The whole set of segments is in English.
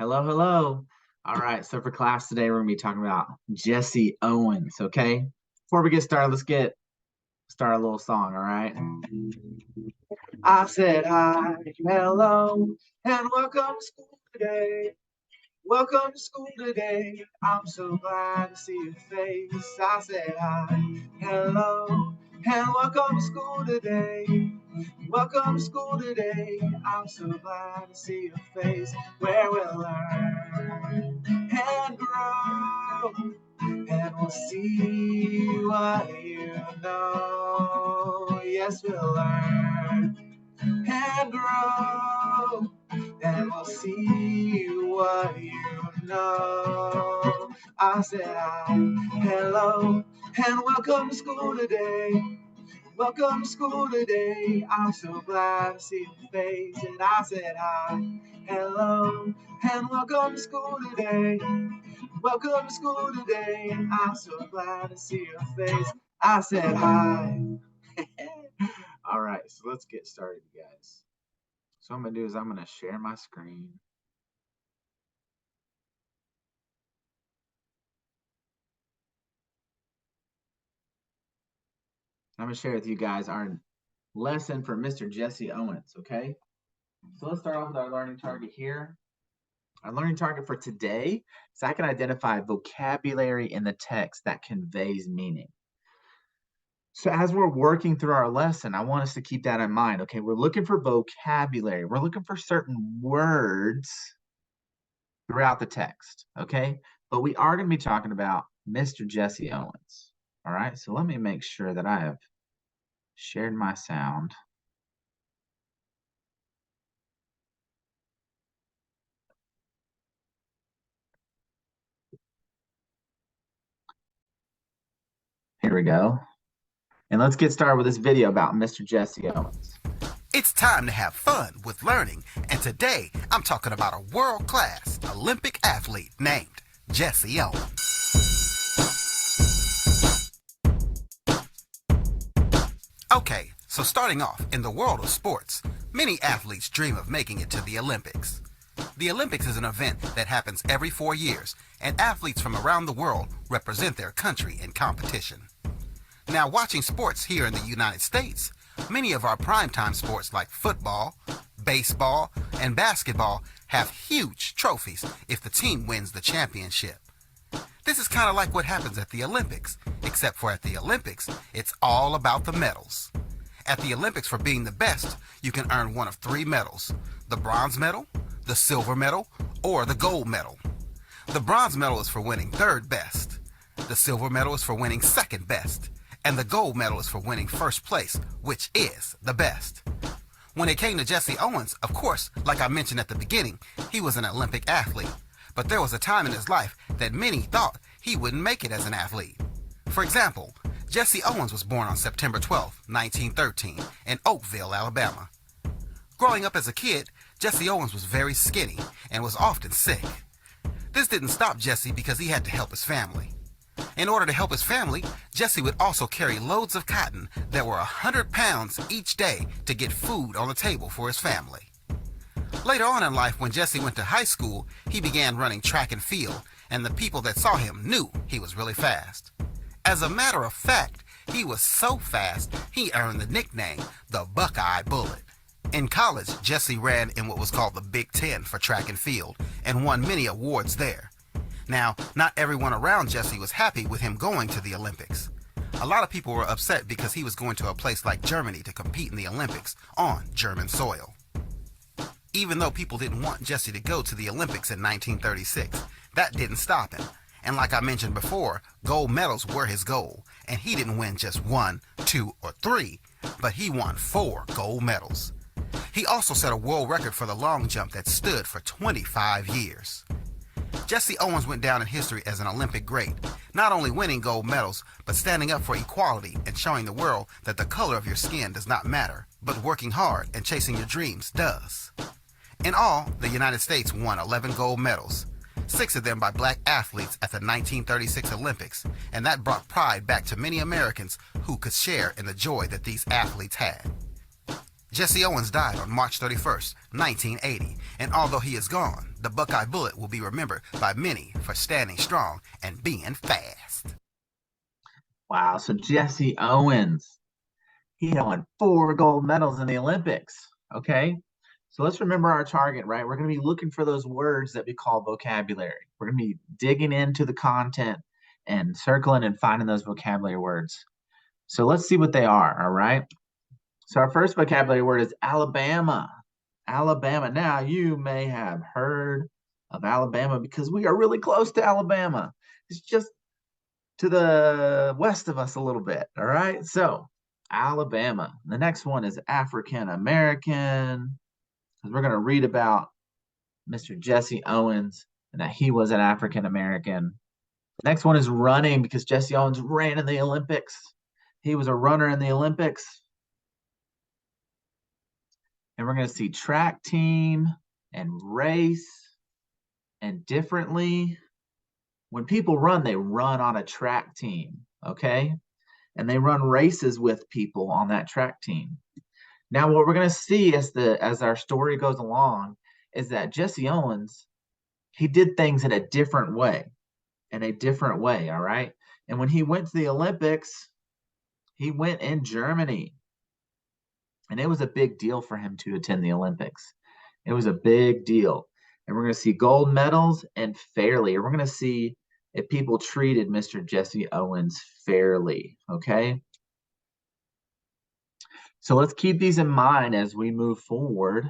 Hello, hello. All right, so for class today, we're gonna be talking about Jesse Owens, okay? Before we get started, start a little song, all right? I said hi, hello, and welcome to school today. Welcome to school today. I'm so glad to see your face. I said hi, hello, and welcome to school today. Welcome to school today. I'm so glad to see your face. Where we'll learn and grow, and we'll see what you know. Yes, we'll learn and grow, and we'll see what you know. I said hi, hello, and welcome to school today. Welcome to school today. I'm so glad to see your face. And I said hi, hello, and welcome to school today. Welcome to school today. And I'm so glad to see your face. I said hi. All right, so let's get started, you guys. So what I'm gonna do is I'm gonna share my screen. I'm gonna share with you guys our lesson for Mr. Jesse Owens, okay? So let's start off with our learning target here. Our learning target for today is I can identify vocabulary in the text that conveys meaning. So as we're working through our lesson, I want us to keep that in mind, okay? We're looking for vocabulary. We're looking for certain words throughout the text, okay? But we are going to be talking about Mr. Jesse Owens, all right? So let me make sure that I have shared my sound. Here we go. And let's get started with this video about Mr. Jesse Owens. It's time to have fun with learning, and today I'm talking about a world-class Olympic athlete named Jesse Owens. Okay, so starting off, in the world of sports, many athletes dream of making it to the Olympics. The Olympics is an event that happens every 4 years, and athletes from around the world represent their country in competition. Now, watching sports here in the United States, many of our primetime sports like football, baseball, and basketball have huge trophies if the team wins the championship. This is kind of like what happens at the Olympics, except for at the Olympics, it's all about the medals. At the Olympics, for being the best, you can earn one of 3 medals: the bronze medal, the silver medal, or the gold medal. The bronze medal is for winning 3rd best. The silver medal is for winning 2nd best. And the gold medal is for winning 1st place, which is the best. When it came to Jesse Owens, of course, like I mentioned at the beginning, he was an Olympic athlete. But there was a time in his life that many thought he wouldn't make it as an athlete. For example, Jesse Owens was born on September 12, 1913, in Oakville, Alabama. Growing up as a kid, Jesse Owens was very skinny and was often sick. This didn't stop Jesse because he had to help his family. In order to help his family, Jesse would also carry loads of cotton that were 100 pounds each day to get food on the table for his family. Later on in life, when Jesse went to high school, he began running track and field, and the people that saw him knew he was really fast. As a matter of fact, he was so fast, he earned the nickname, the Buckeye Bullet. In college, Jesse ran in what was called the Big Ten for track and field, and won many awards there. Now, not everyone around Jesse was happy with him going to the Olympics. A lot of people were upset because he was going to a place like Germany to compete in the Olympics on German soil. Even though people didn't want Jesse to go to the Olympics in 1936, that didn't stop him. And like I mentioned before, gold medals were his goal, and he didn't win just 1, 2, or 3, but he won 4 gold medals. He also set a world record for the long jump that stood for 25 years. Jesse Owens went down in history as an Olympic great, not only winning gold medals, but standing up for equality and showing the world that the color of your skin does not matter, but working hard and chasing your dreams does. In all, the United States won 11 gold medals, 6 of them by black athletes at the 1936 Olympics, and that brought pride back to many Americans who could share in the joy that these athletes had. Jesse Owens died on March 31st, 1980, and although he is gone, the Buckeye Bullet will be remembered by many for standing strong and being fast. Wow, so Jesse Owens, he won 4 gold medals in the Olympics. Okay, so let's remember our target, right? We're going to be looking for those words that we call vocabulary. We're going to be digging into the content and circling and finding those vocabulary words. So let's see what they are, all right? So our first vocabulary word is Alabama. Alabama. Now, you may have heard of Alabama because we are really close to Alabama. It's just to the west of us a little bit, all right? So, Alabama. The next one is African American, because we're going to read about Mr. Jesse Owens and that he was an African American. Next one is running, because Jesse Owens ran in the Olympics. He was a runner in the Olympics. And we're going to see track team and race and differently. When people run, they run on a track team, okay? And they run races with people on that track team. Now, what we're going to see as our story goes along is that Jesse Owens, he did things in a different way, all right? And when he went to the Olympics, he went in Germany. And it was a big deal for him to attend the Olympics. It was a big deal. And we're going to see gold medals and fairly. We're going to see if people treated Mr. Jesse Owens fairly, okay? So let's keep these in mind as we move forward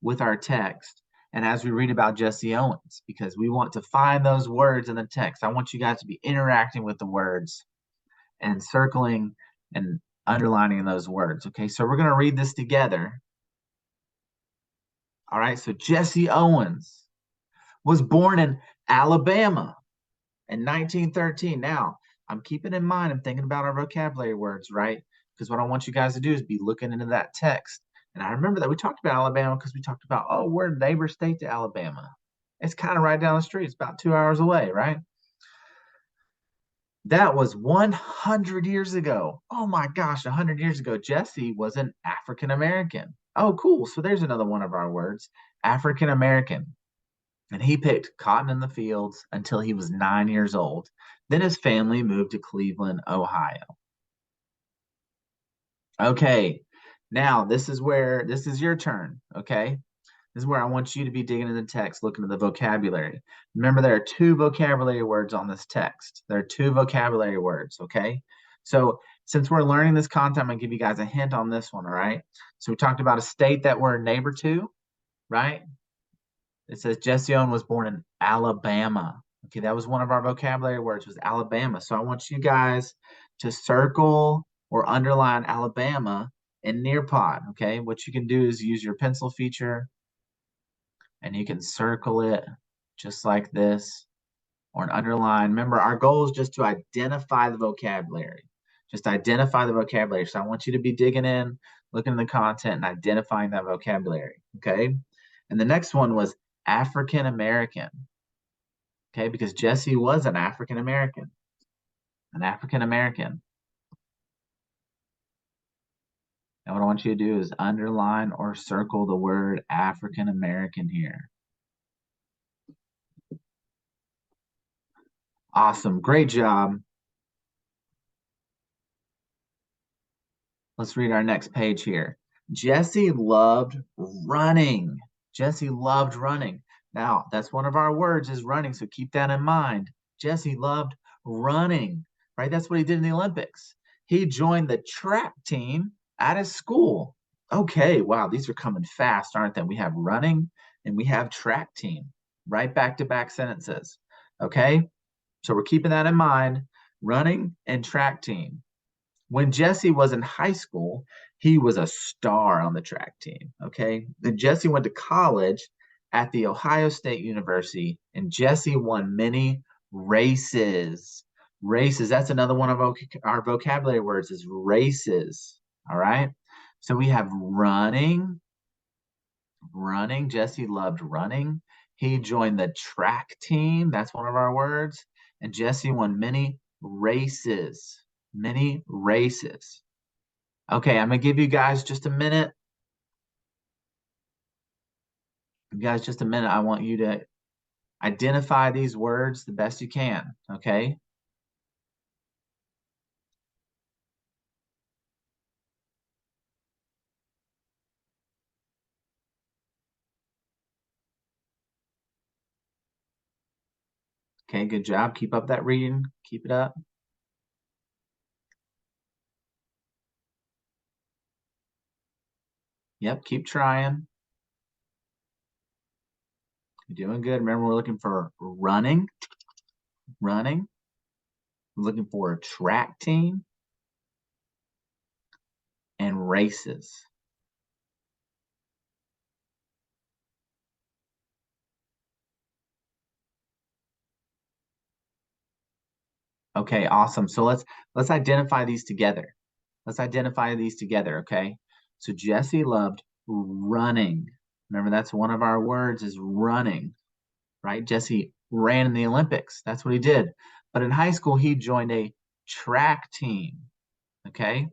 with our text and as we read about Jesse Owens, because we want to find those words in the text. I want you guys to be interacting with the words and circling and underlining those words, okay? So we're going to read this together. All right, so Jesse Owens was born in Alabama in 1913. Now, I'm keeping in mind, I'm thinking about our vocabulary words, right? Because what I want you guys to do is be looking into that text. And I remember that we talked about Alabama because we talked about, oh, we're a neighbor state to Alabama. It's kind of right down the street. It's about 2 hours away, right? That was 100 years ago. Oh my gosh, 100 years ago, Jesse was an African American. Oh, cool. So there's another one of our words, African American. And he picked cotton in the fields until he was 9 years old. Then his family moved to Cleveland, Ohio. Okay, now this is your turn, okay? This is where I want you to be digging in the text, looking at the vocabulary. Remember, there are 2 vocabulary words on this text. There are 2 vocabulary words, okay? So since we're learning this content, I'm going to give you guys a hint on this one, all right? So we talked about a state that we're a neighbor to, right? It says Jesse Owens was born in Alabama. Okay, that was one of our vocabulary words, was Alabama. So I want you guys to circle or underline Alabama in Nearpod, okay? What you can do is use your pencil feature and you can circle it just like this or an underline. Remember, our goal is just to identify the vocabulary. Just identify the vocabulary. So I want you to be digging in, looking at the content and identifying that vocabulary, okay? And the next one was African American, okay? Because Jesse was an African American, an African American. And what I want you to do is underline or circle the word African American here. Awesome. Great job. Let's read our next page here. Jesse loved running. Jesse loved running. Now, that's one of our words is running, so keep that in mind. Jesse loved running, right? That's what he did in the Olympics. He joined the track team at his school. Okay, wow, these are coming fast, aren't they? We have running and we have track team, right? Back-to-back sentences, okay? So we're keeping that in mind, running and track team. When Jesse was in high school, he was a star on the track team, okay? Then Jesse went to college at the Ohio State University, and Jesse won many races. Races, that's another one of our vocabulary words is races, all right? So we have running. Jesse loved running. He joined the track team. That's one of our words. And Jesse won many races. Many races. Okay, I'm going to give you guys just a minute You guys, just a minute. I want you to identify these words the best you can, okay? Okay, good job. Keep up that reading. Keep it up. Yep, keep trying. You're doing good. Remember, we're looking for running. We're looking for a track team and races. Okay, awesome. So let's identify these together. Let's identify these together, okay? So Jesse loved running. Remember, that's one of our words is running, right? Jesse ran in the Olympics. That's what he did. But in high school, he joined a track team, okay?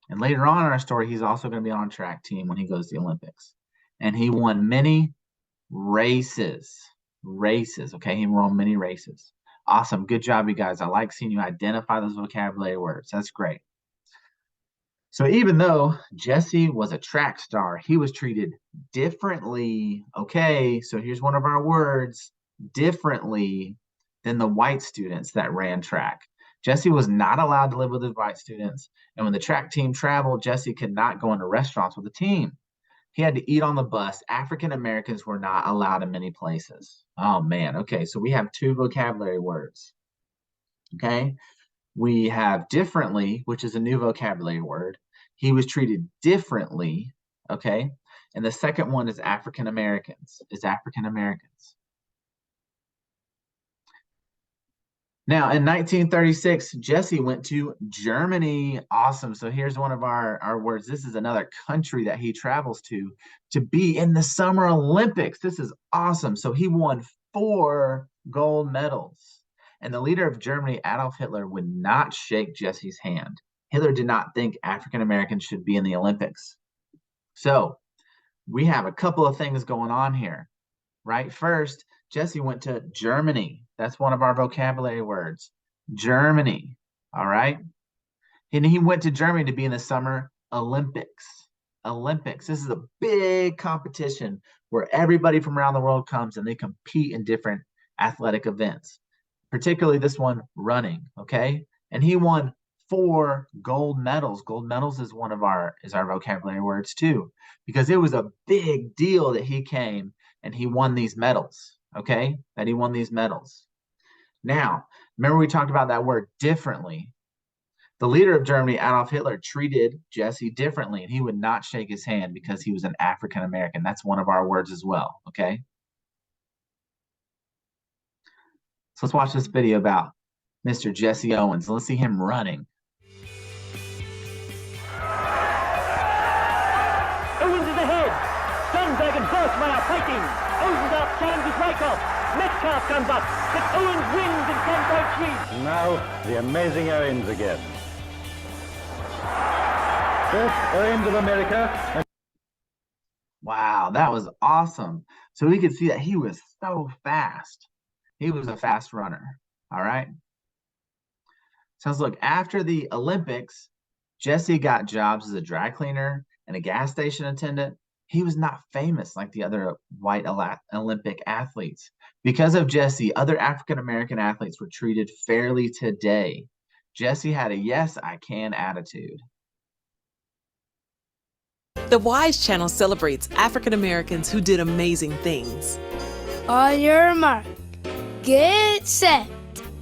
And later on in our story, he's also going to be on a track team when he goes to the Olympics. And he won many races. Races, okay? He won many races. Awesome. Good job, you guys. I like seeing you identify those vocabulary words. That's great. So even though Jesse was a track star, he was treated differently. Okay, so here's one of our words, differently than the white students that ran track. Jesse was not allowed to live with his white students. And when the track team traveled, Jesse could not go into restaurants with the team. He had to eat on the bus. African Americans were not allowed in many places. Oh man, okay, so we have two vocabulary words. Okay, we have differently, which is a new vocabulary word. He was treated differently, okay? And the second one is African Americans, Now, in 1936, Jesse went to Germany. Awesome. So here's one of our words. This is another country that he travels to be in the Summer Olympics. This is awesome. So he won 4 gold medals. And the leader of Germany, Adolf Hitler, would not shake Jesse's hand. Hitler did not think African Americans should be in the Olympics. So we have a couple of things going on here, right? First, Jesse went to Germany. That's one of our vocabulary words. Germany. All right. And he went to Germany to be in the Summer Olympics. Olympics. This is a big competition where everybody from around the world comes and they compete in different athletic events, particularly this one, running. Okay. And he won 4 gold medals. Gold medals is one of our vocabulary words too, because it was a big deal that he came and he won these medals. Okay, that he won these medals. Now, remember we talked about that word differently. The leader of Germany, Adolf Hitler, treated Jesse differently, and he would not shake his hand because he was an African American. That's one of our words as well. Okay. So let's watch this video about Mr. Jesse Owens. Let's see him running. Owens is ahead. Sternberg and Borsma are fighting. Owens outshines his Wyckoff. Metcalf comes up, but Owens wins in 10.3. Now, the amazing Owens again. First, Owens of America. Wow, that was awesome. So we could see that he was so fast. He was a fast runner. All right. So let's look. After the Olympics, Jesse got jobs as a dry cleaner and a gas station attendant. He was not famous like the other white Olympic athletes. Because of Jesse, other African American athletes were treated fairly today. Jesse had a yes, I can attitude. The WISE channel celebrates African Americans who did amazing things. On your mark, get set.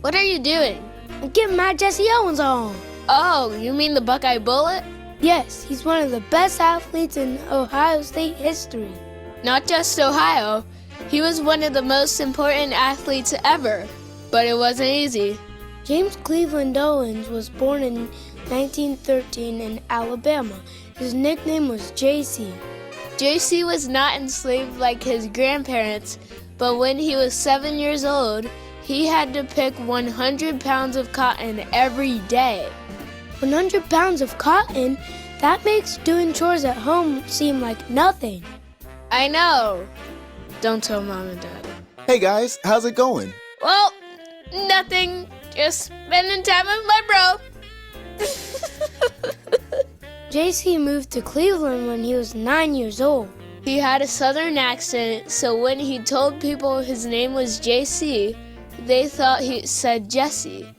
What are you doing? I'm getting my Jesse Owens on. Oh, you mean the Buckeye Bullet? Yes, he's one of the best athletes in Ohio State history. Not just Ohio. He was one of the most important athletes ever. But it wasn't easy. James Cleveland Owens was born in 1913 in Alabama. His nickname was JC. JC was not enslaved like his grandparents, but when he was 7 years old, he had to pick 100 pounds of cotton every day. 100 pounds of cotton? That makes doing chores at home seem like nothing. I know. Don't tell Mom and Dad. Hey guys, how's it going? Well, nothing. Just spending time with my bro. JC moved to Cleveland when he was 9 years old. He had a southern accent, so when he told people his name was JC, they thought he said Jesse.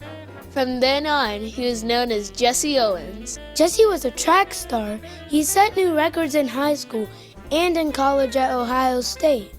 From then on, he was known as Jesse Owens. Jesse was a track star. He set new records in high school and in college at Ohio State.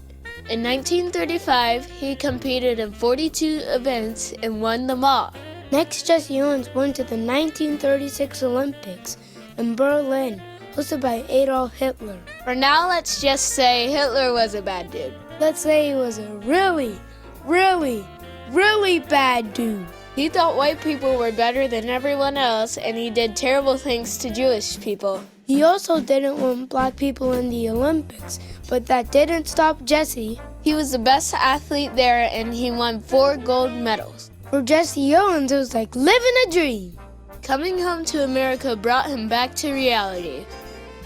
In 1935, he competed in 42 events and won them all. Next, Jesse Owens went to the 1936 Olympics in Berlin, hosted by Adolf Hitler. For now, let's just say Hitler was a bad dude. Let's say he was a really, really, really bad dude. He thought white people were better than everyone else, and he did terrible things to Jewish people. He also didn't want black people in the Olympics, but that didn't stop Jesse. He was the best athlete there, and he won 4 gold medals. For Jesse Owens, it was like living a dream. Coming home to America brought him back to reality.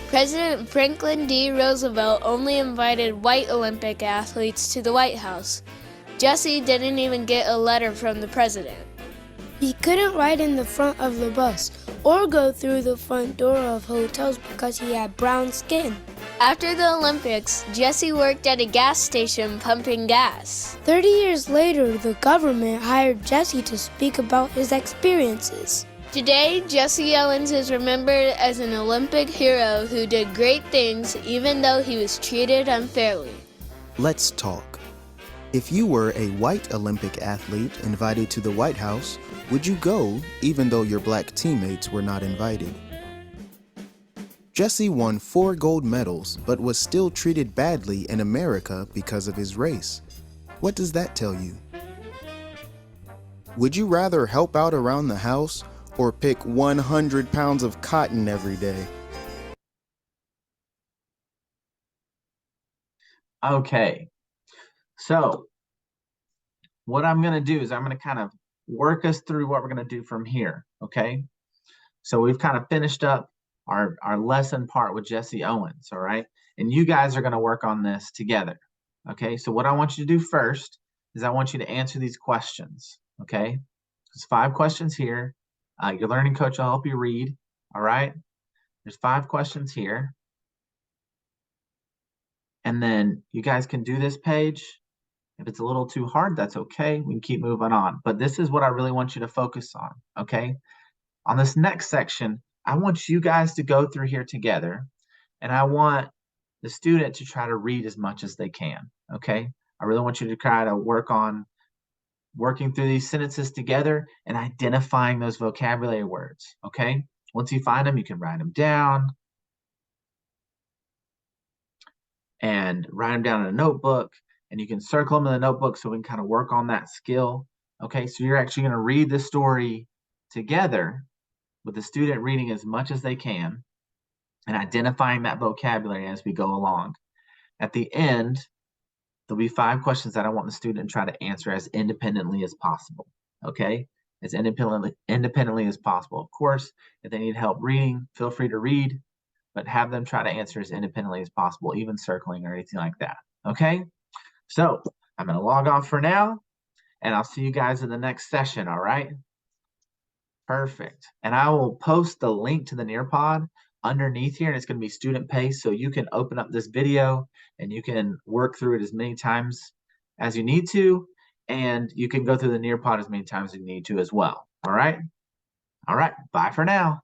President Franklin D. Roosevelt only invited white Olympic athletes to the White House. Jesse didn't even get a letter from the president. He couldn't ride in the front of the bus or go through the front door of hotels because he had brown skin. After the Olympics, Jesse worked at a gas station pumping gas. 30 years later, the government hired Jesse to speak about his experiences. Today, Jesse Owens is remembered as an Olympic hero who did great things even though he was treated unfairly. Let's talk. If you were a white Olympic athlete invited to the White House, would you go even though your black teammates were not invited? Jesse won 4 gold medals but was still treated badly in America because of his race. What does that tell you? Would you rather help out around the house or pick 100 pounds of cotton every day? Okay, so what I'm going to do is I'm going to kind of work us through what we're going to do from here, okay? So we've kind of finished up our lesson part with Jesse Owens, all right? And you guys are going to work on this together, okay? So what I want you to do first is I want you to answer these questions, okay? There's 5 questions here. Your learning coach will help you read, all right? There's 5 questions here. And then you guys can do this page. If it's a little too hard, that's okay. We can keep moving on. But this is what I really want you to focus on, okay? On this next section, I want you guys to go through here together, and I want the student to try to read as much as they can, okay? I really want you to try to work on working through these sentences together and identifying those vocabulary words, okay? Once you find them, you can write them down and write them down in a notebook, and you can circle them in the notebook so we can kind of work on that skill, okay? So you're actually going to read the story together with the student reading as much as they can and identifying that vocabulary as we go along. At the end, there'll be 5 questions that I want the student to try to answer as independently as possible, okay? As independently as possible. Of course, if they need help reading, feel free to read, but have them try to answer as independently as possible, even circling or anything like that, okay? So I'm going to log off for now, and I'll see you guys in the next session, all right? Perfect. And I will post the link to the Nearpod underneath here, and it's going to be student paced, so you can open up this video and you can work through it as many times as you need to, and you can go through the Nearpod as many times as you need to as well. All right? All right. Bye for now.